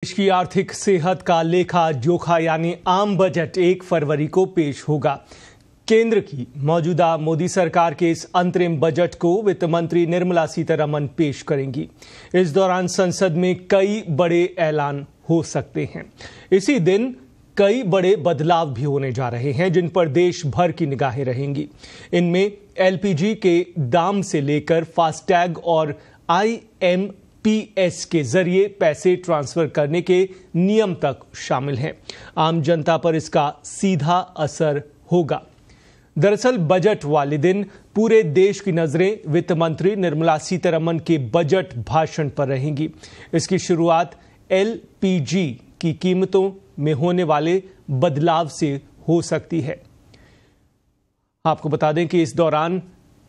देश की आर्थिक सेहत का लेखा जोखा यानी आम बजट 1 फरवरी को पेश होगा। केंद्र की मौजूदा मोदी सरकार के इस अंतरिम बजट को वित्त मंत्री निर्मला सीतारमण पेश करेंगी। इस दौरान संसद में कई बड़े ऐलान हो सकते हैं। इसी दिन कई बड़े बदलाव भी होने जा रहे हैं जिन पर देश भर की निगाहें रहेंगी। इनमें एलपीजी के दाम से लेकर फास्टैग और IMPS के जरिए पैसे ट्रांसफर करने के नियम तक शामिल हैं। आम जनता पर इसका सीधा असर होगा। दरअसल बजट वाले दिन पूरे देश की नजरें वित्त मंत्री निर्मला सीतारमण के बजट भाषण पर रहेंगी। इसकी शुरुआत LPG की कीमतों में होने वाले बदलाव से हो सकती है। आपको बता दें कि इस दौरान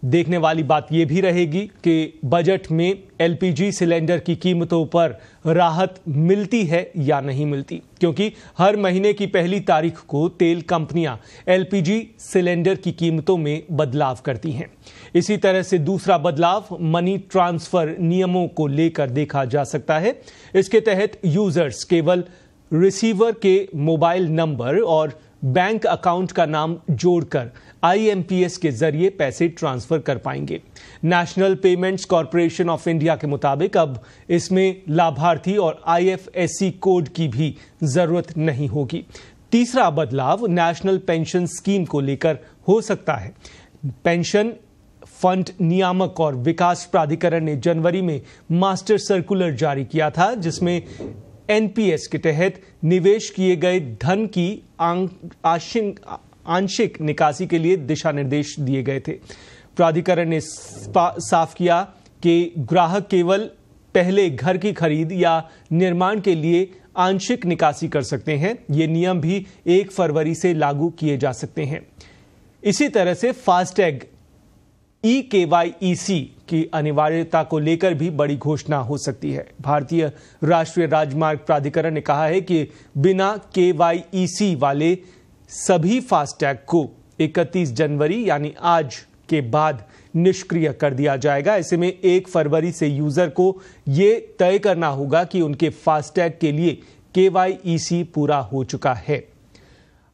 देखने वाली बात यह भी रहेगी कि बजट में LPG सिलेंडर की कीमतों पर राहत मिलती है या नहीं मिलती, क्योंकि हर महीने की पहली तारीख को तेल कंपनियां LPG सिलेंडर की कीमतों में बदलाव करती हैं। इसी तरह से दूसरा बदलाव मनी ट्रांसफर नियमों को लेकर देखा जा सकता है। इसके तहत यूजर्स केवल रिसीवर के मोबाइल नंबर और बैंक अकाउंट का नाम जोड़कर IMPS के जरिए पैसे ट्रांसफर कर पाएंगे। National payments corporation of India के मुताबिक अब इसमें लाभार्थी और IFSC कोड की भी जरूरत नहीं होगी। तीसरा बदलाव नेशनल पेंशन स्कीम को लेकर हो सकता है। पेंशन फंड नियामक और विकास प्राधिकरण ने जनवरी में मास्टर सर्कुलर जारी किया था, जिसमें NPS के तहत निवेश किए गए धन की आंशिक निकासी के लिए दिशा निर्देश दिए गए थे। प्राधिकरण ने साफ किया कि ग्राहक केवल पहले घर की खरीद या निर्माण के लिए आंशिक निकासी कर सकते हैं। ये नियम भी 1 फरवरी से लागू किए जा सकते हैं। इसी तरह से फास्टैग eKYC की अनिवार्यता को लेकर भी बड़ी घोषणा हो सकती है। भारतीय राष्ट्रीय राजमार्ग प्राधिकरण ने कहा है कि बिना KYC वाले सभी फास्टैग को 31 जनवरी यानी आज के बाद निष्क्रिय कर दिया जाएगा। ऐसे में 1 फरवरी से यूजर को यह तय करना होगा कि उनके फास्टैग के लिए KYC पूरा हो चुका है।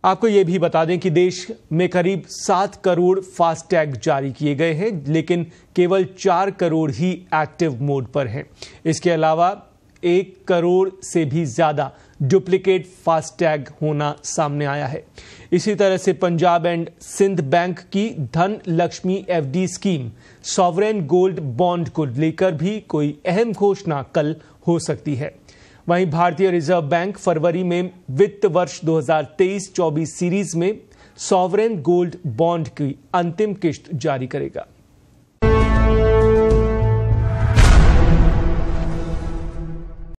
आपको यह भी बता दें कि देश में करीब 7 करोड़ फास्टैग जारी किए गए हैं, लेकिन केवल 4 करोड़ ही एक्टिव मोड पर हैं। इसके अलावा 1 करोड़ से भी ज्यादा डुप्लीकेट फास्टैग होना सामने आया है। इसी तरह से पंजाब एंड सिंध बैंक की धन Lakshmi FD scheme sovereign gold bond को लेकर भी कोई अहम घोषणा कल हो सकती है। वहीं भारतीय रिजर्व बैंक फरवरी में वित्त वर्ष 2023-24 सीरीज में सॉवरेन गोल्ड बॉन्ड की अंतिम किस्त जारी करेगा।